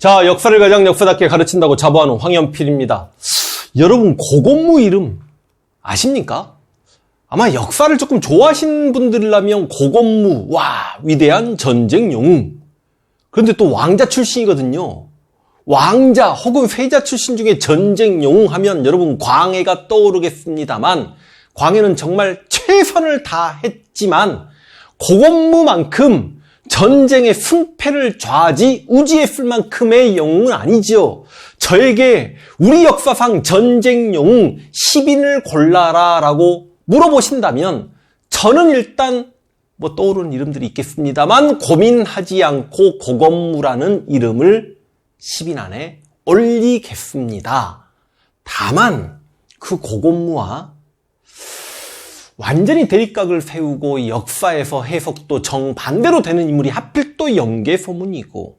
자, 역사를 가장 역사답게 가르친다고 자부하는 황연필입니다. 여러분, 고건무 이름 아십니까? 아마 역사를 조금 좋아하시는 분들이라면 고건무, 와, 위대한 전쟁 영웅. 그런데 또 왕자 출신이거든요. 왕자 혹은 세자 출신 중에 전쟁 영웅 하면 여러분 광해가 떠오르겠습니다만, 광해는 정말 최선을 다했지만 고건무만큼 전쟁의 승패를 좌지우지했을 만큼의 영웅은 아니지요. 저에게 우리 역사상 전쟁 영웅 10인을 골라라 라고 물어보신다면 저는 일단 떠오르는 이름들이 있겠습니다만 고민하지 않고 고건무라는 이름을 10인 안에 올리겠습니다. 다만 그 고건무와 완전히 대립각을 세우고 역사에서 해석도 정반대로 되는 인물이 하필 또 연개소문이고,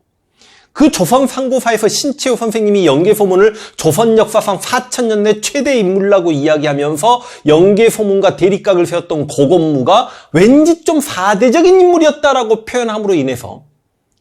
그 조선 상고사에서 신채호 선생님이 연개소문을 조선 역사상 4000년 내 최대 인물이라고 이야기하면서 연개소문과 대립각을 세웠던 고건무가 왠지 좀 사대적인 인물이었다라고 표현함으로 인해서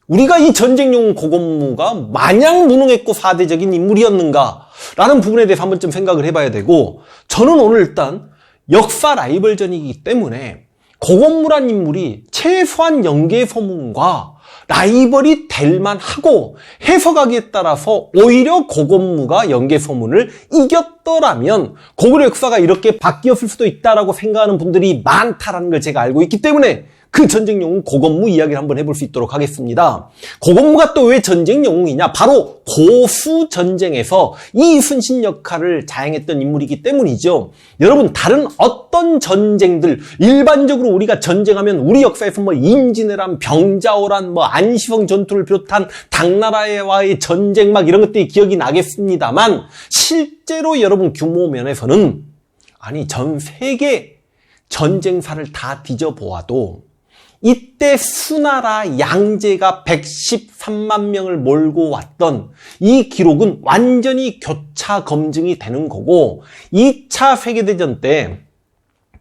우리가 이 전쟁 영웅 고건무가 마냥 무능했고 사대적인 인물이었는가라는 부분에 대해서 한 번쯤 생각을 해봐야 되고, 저는 오늘 일단 역사 라이벌전이기 때문에 고건무란 인물이 최소한 연개소문과 라이벌이 될 만하고, 해석하기에 따라서 오히려 고건무가 연개소문을 이겼더라면 고구려 역사가 이렇게 바뀌었을 수도 있다라고 생각하는 분들이 많다라는 걸 제가 알고 있기 때문에 그 전쟁 영웅 고건무 이야기를 한번 해볼 수 있도록 하겠습니다. 고건무가 또 왜 전쟁 영웅이냐? 바로 고수 전쟁에서 이순신 역할을 자행했던 인물이기 때문이죠. 여러분, 다른 어떤 전쟁들, 일반적으로 우리가 전쟁하면 우리 역사에서 임진왜란, 병자호란, 안시성 전투를 비롯한 당나라와의 전쟁 이런 것들이 기억이 나겠습니다만, 실제로 여러분 규모 면에서는 전 세계 전쟁사를 다 뒤져보아도 이때 수나라 양제가 113만 명을 몰고 왔던 이 기록은 완전히 교차 검증이 되는 거고, 2차 세계대전 때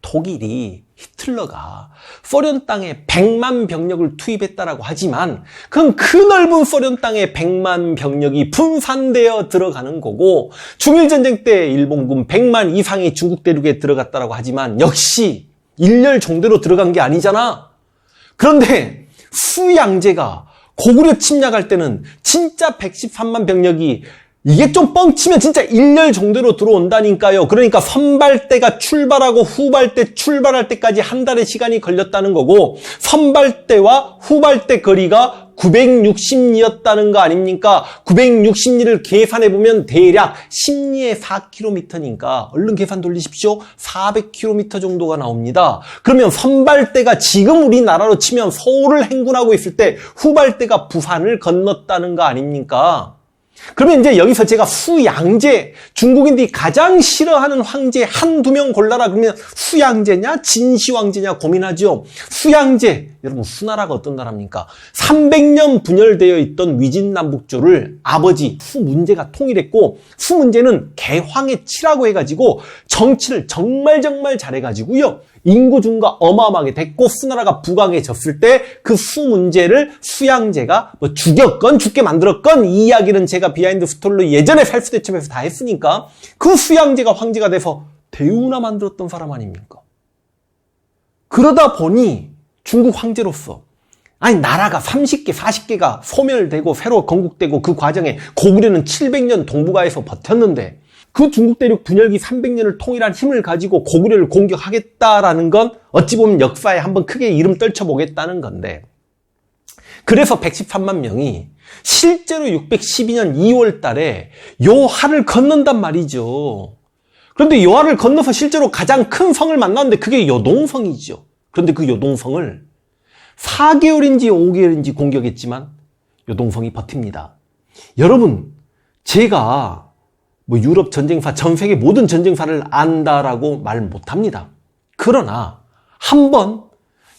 독일이, 히틀러가 소련 땅에 100만 병력을 투입했다라고 하지만 그건 그 넓은 소련 땅에 100만 병력이 분산되어 들어가는 거고, 중일전쟁 때 일본군 100만 이상이 중국 대륙에 들어갔다라고 하지만 역시 일렬 종대로 들어간 게 아니잖아. 그런데 수양제가 고구려 침략할 때는 진짜 113만 병력이, 이게 좀 뻥치면 진짜 일렬 종대로 들어온다니까요. 그러니까 선발대가 출발하고 후발대 출발할 때까지 한 달의 시간이 걸렸다는 거고, 선발대와 후발대 거리가 960리였다는 거 아닙니까? 960리를 계산해보면 대략 10리에 4km니까 얼른 계산 돌리십시오. 400km 정도가 나옵니다. 그러면 선발대가 지금 우리나라로 치면 서울을 행군하고 있을 때 후발대가 부산을 건넜다는 거 아닙니까? 그러면 이제 여기서 제가 수양제, 중국인들이 가장 싫어하는 황제 한두 명 골라라 그러면 수양제냐 진시황제냐 고민하죠. 수양제, 여러분 수나라가 어떤 나라입니까? 300년 분열되어 있던 위진남북조를 아버지 수문제가 통일했고, 수문제는 개황의 치라고 해가지고 정치를 정말 잘해가지고요, 인구 증가 어마어마하게 됐고, 수나라가 부강해졌을 때 그 수문제를 수양제가 죽였건 죽게 만들었건, 이 이야기는 제가 비하인드 스토리로 예전에 살수대첩에서 다 했으니까, 그 수양제가 황제가 돼서 대우나 만들었던 사람 아닙니까? 그러다 보니 중국 황제로서 나라가 30개, 40개가 소멸되고 새로 건국되고, 그 과정에 고구려는 700년 동북아에서 버텼는데, 그 중국 대륙 분열기 300년을 통일한 힘을 가지고 고구려를 공격하겠다라는 건 어찌 보면 역사에 한번 크게 이름 떨쳐보겠다는 건데, 그래서 113만 명이 실제로 612년 2월 달에 요하를 건넌단 말이죠. 그런데 요하를 건너서 실제로 가장 큰 성을 만났는데 그게 요동성이죠. 그런데 그 요동성을 4개월인지 5개월인지 공격했지만 요동성이 버팁니다. 여러분, 제가 유럽 전쟁사, 전 세계 모든 전쟁사를 안다라고 말 못합니다. 그러나 한번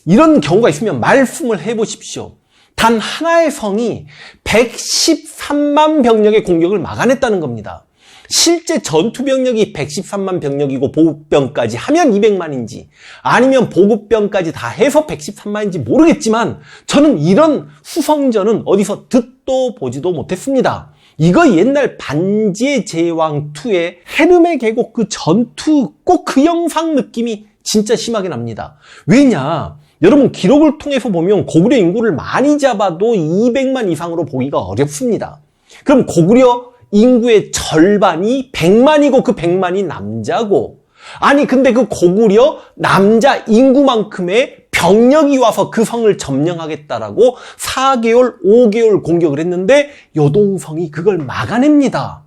이런 경우가 있으면 말씀을 해보십시오. 단 하나의 성이 113만 병력의 공격을 막아냈다는 겁니다. 실제 전투 병력이 113만 병력이고 보급병까지 하면 200만인지 아니면 보급병까지 다 해서 113만인지 모르겠지만 저는 이런 후성전은 어디서 듣도 보지도 못했습니다. 이거 옛날 반지의 제왕2의 헤르메 계곡 그 전투 꼭 그 영상 느낌이 진짜 심하게 납니다. 왜냐? 여러분 기록을 통해서 보면 고구려 인구를 많이 잡아도 200만 이상으로 보기가 어렵습니다. 그럼 고구려 인구의 절반이 100만이고 그 100만이 남자고 아니 근데 그 고구려 남자 인구만큼의 병력이 와서 그 성을 점령하겠다라고 4개월, 5개월 공격을 했는데 여동성이 그걸 막아냅니다.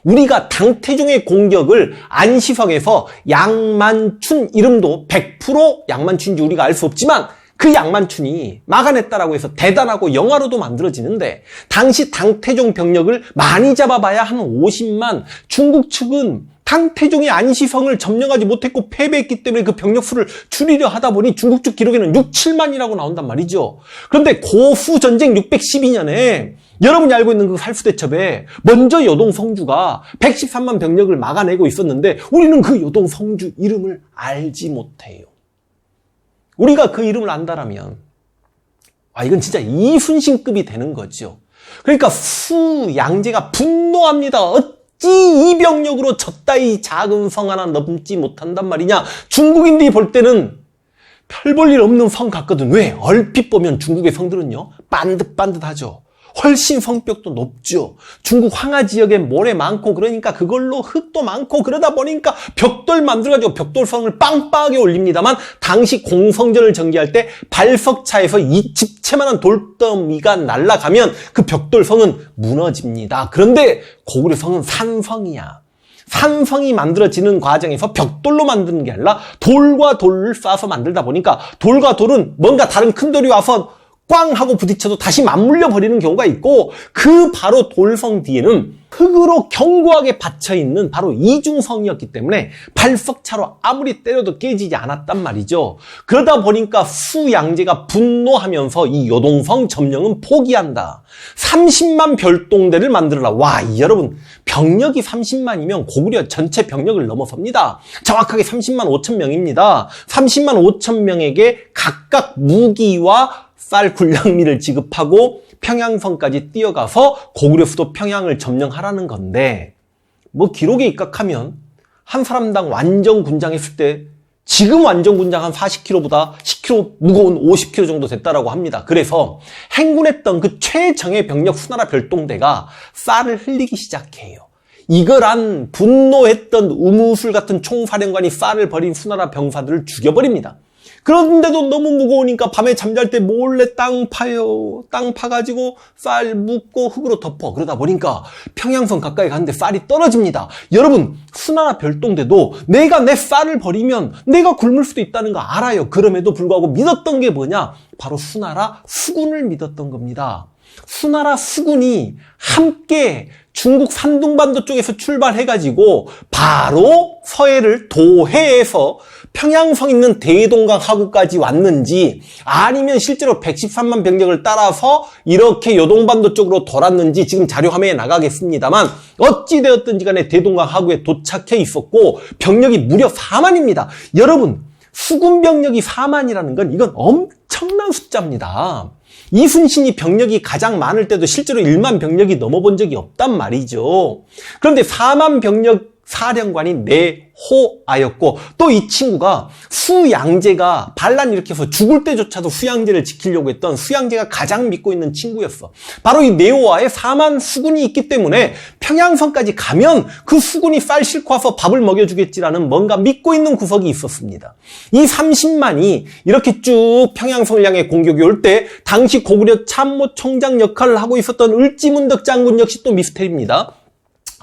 우리가 당태종의 공격을 안시성에서 양만춘 이름도 100% 양만춘인지 우리가 알 수 없지만 그 양만춘이 막아냈다라고 해서 대단하고 영화로도 만들어지는데 당시 당태종 병력을 많이 잡아봐야 한 50만 중국 측은 당태종이 안시성을 점령하지 못했고 패배했기 때문에 그 병력 수를 줄이려 하다 보니 중국 측 기록에는 6, 7만이라고 나온단 말이죠. 그런데 고후 전쟁 612년에 여러분이 알고 있는 그 살수대첩에 먼저 여동성주가 113만 병력을 막아내고 있었는데 우리는 그 여동성주 이름을 알지 못해요. 우리가 그 이름을 안다라면 이건 진짜 이순신급이 되는 거죠. 그러니까 후양제가 분노합니다. 어찌 이 병력으로 저따위 작은 성 하나 넘지 못한단 말이냐. 중국인들이 볼 때는 별 볼 일 없는 성 같거든. 왜? 얼핏 보면 중국의 성들은요 반듯반듯하죠. 훨씬 성벽도 높죠. 중국 황하 지역에 모래 많고 그러니까 그걸로 흙도 많고 그러다 보니까 벽돌 만들어가지고 벽돌성을 빵빵하게 올립니다만 당시 공성전을 전개할 때 발석차에서 이 집채만한 돌더미가 날아가면 그 벽돌성은 무너집니다. 그런데 고구려성은 산성이야. 산성이 만들어지는 과정에서 벽돌로 만드는 게 아니라 돌과 돌을 쌓아서 만들다 보니까 돌과 돌은 뭔가 다른 큰 돌이 와서 꽝 하고 부딪혀도 다시 맞물려 버리는 경우가 있고 그 바로 돌성 뒤에는 흙으로 견고하게 받쳐있는 바로 이중성이었기 때문에 발석차로 아무리 때려도 깨지지 않았단 말이죠. 그러다 보니까 후양제가 분노하면서 이 여동성 점령은 포기한다. 30만 별동대를 만들어라. 와, 여러분 병력이 30만이면 고구려 전체 병력을 넘어섭니다. 정확하게 30만 5천 명입니다. 30만 5천 명에게 각각 무기와 쌀 군량미를 지급하고 평양성까지 뛰어가서 고구려 수도 평양을 점령하라는 건데 뭐 기록에 입각하면 한 사람당 완전 군장했을 때 지금 완전 군장 한 40kg보다 10kg 무거운 50kg 정도 됐다라고 합니다. 그래서 행군했던 그 최정예 병력 수나라 별동대가 쌀을 흘리기 시작해요. 이거란 분노했던 우무술 같은 총사령관이 쌀을 버린 수나라 병사들을 죽여버립니다. 그런데도 너무 무거우니까 밤에 잠잘 때 몰래 땅 파요. 땅 파가지고 쌀 묻고 흙으로 덮어. 그러다 보니까 평양성 가까이 갔는데 쌀이 떨어집니다. 여러분, 수나라 별동대도 내가 내 쌀을 버리면 내가 굶을 수도 있다는 거 알아요. 그럼에도 불구하고 믿었던 게 뭐냐? 바로 수나라 수군을 믿었던 겁니다. 수나라 수군이 함께 중국 산둥반도 쪽에서 출발해가지고 바로 서해를 도해에서 평양성 있는 대동강 하구까지 왔는지 아니면 실제로 113만 병력을 따라서 이렇게 요동반도 쪽으로 돌았는지 지금 자료화면에 나가겠습니다만 어찌되었든지 간에 대동강 하구에 도착해 있었고 병력이 무려 4만입니다. 여러분, 수군 병력이 4만이라는 건 이건 엄청난 숫자입니다. 이순신이 병력이 가장 많을 때도 실제로 1만 병력이 넘어본 적이 없단 말이죠. 그런데 4만 병력 사령관이 내호아였고 또 이 친구가 수양제가 반란 일으켜서 죽을 때조차도 수양제를 지키려고 했던 수양제가 가장 믿고 있는 친구였어. 바로 이 내호아에 4만 수군이 있기 때문에 평양성까지 가면 그 수군이 쌀 싣고 와서 밥을 먹여주겠지라는 뭔가 믿고 있는 구석이 있었습니다. 이 30만이 이렇게 쭉 평양성을 향해 공격이 올 때 당시 고구려 참모총장 역할을 하고 있었던 을지문덕 장군 역시 또 미스테리입니다.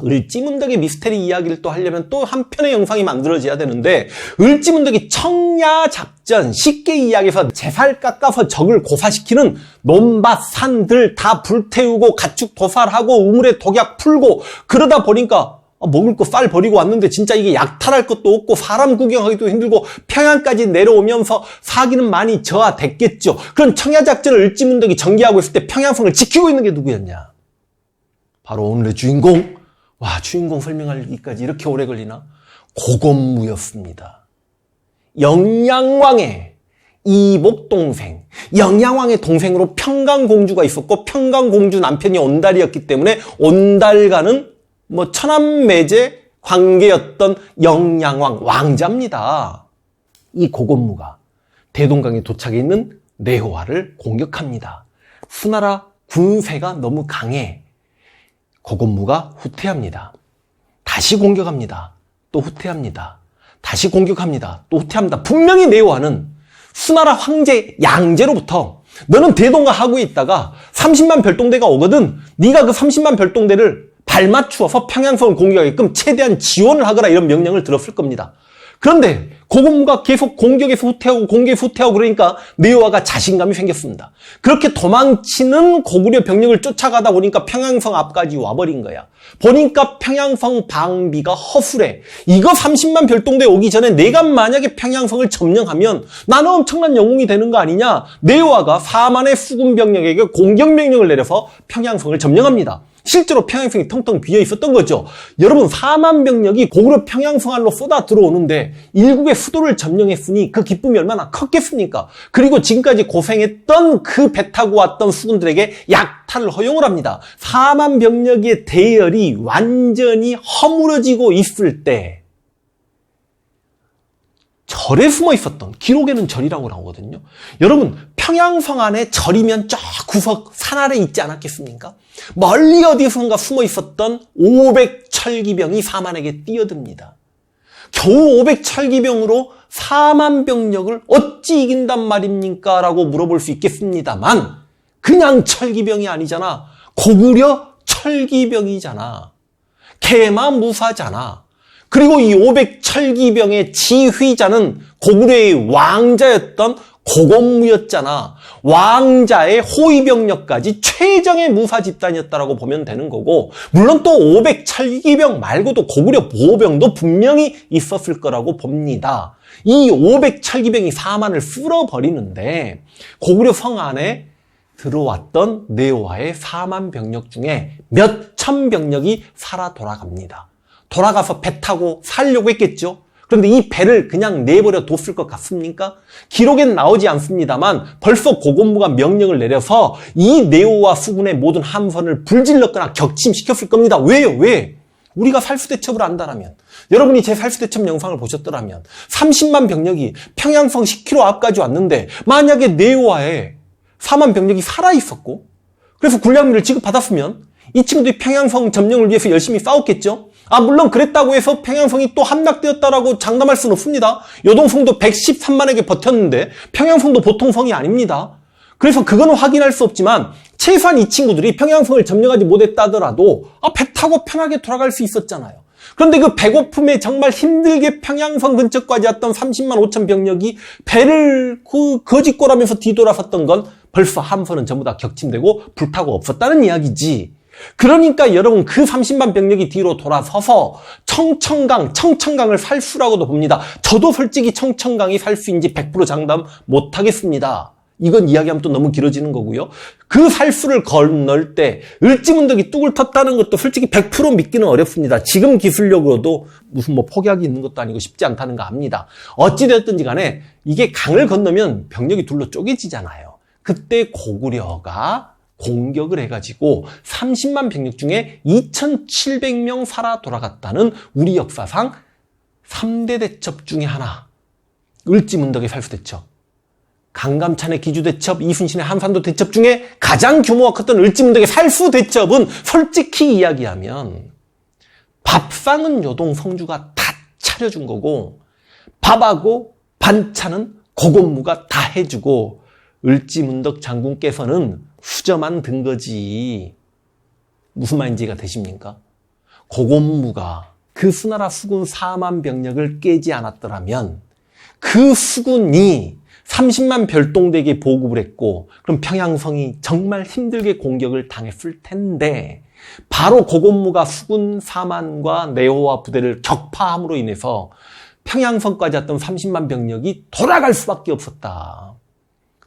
을지문덕의 미스테리 이야기를 또 하려면 또 한 편의 영상이 만들어져야 되는데 을지문덕이 청야작전, 쉽게 이야기해서 제살 깎아서 적을 고사시키는 논밭, 산들 다 불태우고 가축 도살하고 우물에 독약 풀고 그러다 보니까 먹을 거 쌀 버리고 왔는데 진짜 이게 약탈할 것도 없고 사람 구경하기도 힘들고 평양까지 내려오면서 사기는 많이 저하됐겠죠. 그런 청야작전을 을지문덕이 전개하고 있을 때 평양성을 지키고 있는 게 누구였냐? 바로 오늘의 주인공 와, 주인공 설명하기까지 이렇게 오래 걸리나? 고건무였습니다. 영양왕의 이복동생, 영양왕의 동생으로 평강공주가 있었고 평강공주 남편이 온달이었기 때문에 온달과는 천암매제 관계였던 영양왕 왕자입니다. 이 고건무가 대동강에 도착해 있는 내호와를 공격합니다. 수나라 군세가 너무 강해 고건무가 후퇴합니다. 다시 공격합니다. 또 후퇴합니다. 다시 공격합니다. 또 후퇴합니다. 분명히 내호와는 수나라 황제 양제로부터 너는 대동강 하구에 있다가 30만 별동대가 오거든 네가 그 30만 별동대를 발맞추어서 평양성을 공격하게끔 최대한 지원을 하거라 이런 명령을 들었을 겁니다. 그런데 고건무가 계속 공격에서 후퇴하고 공격에서 후퇴하고 그러니까 내호와가 자신감이 생겼습니다. 그렇게 도망치는 고구려 병력을 쫓아가다 보니까 평양성 앞까지 와버린 거야. 보니까 평양성 방비가 허술해. 이거 30만 별동대 오기 전에 내가 만약에 평양성을 점령하면 나는 엄청난 영웅이 되는 거 아니냐. 내호와가 4만의 수군 병력에게 공격 명령을 내려서 평양성을 점령합니다. 실제로 평양성이 텅텅 비어 있었던 거죠. 여러분 4만 병력이 고구려 평양성 안으로 쏟아 들어오는데 일국의 수도를 점령했으니 그 기쁨이 얼마나 컸겠습니까? 그리고 지금까지 고생했던 그 배 타고 왔던 수군들에게 약탈을 허용을 합니다. 4만 병력의 대열이 완전히 허물어지고 있을 때 절에 숨어 있었던, 기록에는 절이라고 나오거든요. 여러분 평양성 안에 절이면 저 구석 산 아래 있지 않았겠습니까? 멀리 어디선가 숨어 있었던 500철기병이 4만에게 뛰어듭니다. 겨우 500철기병으로 4만 병력을 어찌 이긴단 말입니까? 라고 물어볼 수 있겠습니다만 그냥 철기병이 아니잖아. 고구려 철기병이잖아. 개마무사잖아. 그리고 이 500철기병의 지휘자는 고구려의 왕자였던 고건무였잖아. 왕자의 호위병력까지 최정의 무사 집단이었다라고 보면 되는 거고, 물론 또 500철기병 말고도 고구려 보병도 분명히 있었을 거라고 봅니다. 이 500철기병이 4만을 쓸어버리는데 고구려 성 안에 들어왔던 내호와의 4만 병력 중에 몇천 병력이 살아 돌아갑니다. 돌아가서 배 타고 살려고 했겠죠. 그런데 이 배를 그냥 내버려 뒀을 것 같습니까? 기록엔 나오지 않습니다만 벌써 고건무가 명령을 내려서 이 내호와 수군의 모든 함선을 불질렀거나 격침시켰을 겁니다. 왜요? 왜? 우리가 살수대첩을 안다라면, 여러분이 제 살수대첩 영상을 보셨더라면 30만 병력이 평양성 10km 앞까지 왔는데 만약에 내호와의 4만 병력이 살아있었고 그래서 군량미를 지급받았으면 이 친구들이 평양성 점령을 위해서 열심히 싸웠겠죠? 물론 그랬다고 해서 평양성이 또 함락되었다라고 장담할 수는 없습니다. 요동성도 113만에게 버텼는데 평양성도 보통 성이 아닙니다. 그래서 그거는 확인할 수 없지만 최소한 이 친구들이 평양성을 점령하지 못했다더라도 배 타고 편하게 돌아갈 수 있었잖아요. 그런데 그 배고픔에 정말 힘들게 평양성 근처까지 왔던 30만 5천 병력이 배를 거짓골하면서 뒤돌아섰던 건 벌써 함선은 전부 다 격침되고 불타고 없었다는 이야기지. 그러니까 여러분 그 30만 병력이 뒤로 돌아서서 청천강을 살수라고도 봅니다. 저도 솔직히 청천강이 살수인지 100% 장담 못하겠습니다. 이건 이야기하면 또 너무 길어지는 거고요. 그 살수를 건널 때 을지문덕이 뚝을 텄다는 것도 솔직히 100% 믿기는 어렵습니다. 지금 기술력으로도 무슨 포기하기 있는 것도 아니고 쉽지 않다는 거 압니다. 어찌되었든지 간에 이게 강을 건너면 병력이 둘로 쪼개지잖아요. 그때 고구려가 공격을 해가지고 30만 병력 중에 2,700명 살아 돌아갔다는 우리 역사상 3대 대첩 중에 하나, 을지문덕의 살수대첩, 강감찬의 기주대첩, 이순신의 한산도 대첩 중에 가장 규모가 컸던 을지문덕의 살수대첩은 솔직히 이야기하면 밥상은 요동 성주가 다 차려준 거고 밥하고 반찬은 고건무가 다 해주고 을지문덕 장군께서는 수저만 든 거지. 무슨 말인지 이해가 되십니까? 고건무가 그 수나라 수군 4만 병력을 깨지 않았더라면 그 수군이 30만 별동대에게 보급을 했고 그럼 평양성이 정말 힘들게 공격을 당했을 텐데 바로 고건무가 수군 4만과 내호와 부대를 격파함으로 인해서 평양성까지 왔던 30만 병력이 돌아갈 수밖에 없었다.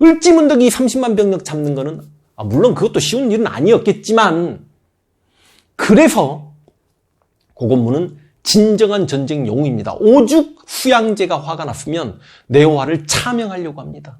을지문덕이 30만 병력 잡는 거는 물론 그것도 쉬운 일은 아니었겠지만 그래서 고건무는 진정한 전쟁 영웅입니다. 오죽 후양제가 화가 났으면 네오화를 차명하려고 합니다.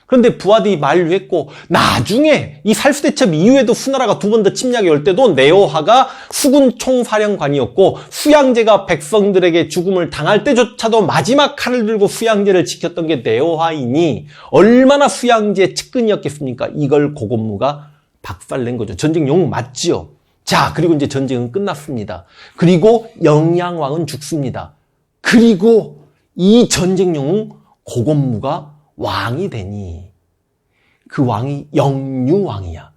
그런데 부하들이 만류했고 나중에 이 살수대첩 이후에도 후나라가 두 번 더 침략해 올 때도 네오화가 수군 총사령관이었고 후양제가 백성들에게 죽음을 당할 때조차도 마지막 칼을 들고 후양제를 지켰던 게 네오화이니 얼마나 후양제의 측근이었겠습니까? 이걸 고건무가 박살낸 거죠. 전쟁 영웅 맞지요? 자, 그리고 이제 전쟁은 끝났습니다. 그리고 영양왕은 죽습니다. 그리고 이 전쟁 영웅 고건무가 왕이 되니 그 왕이 영유왕이야.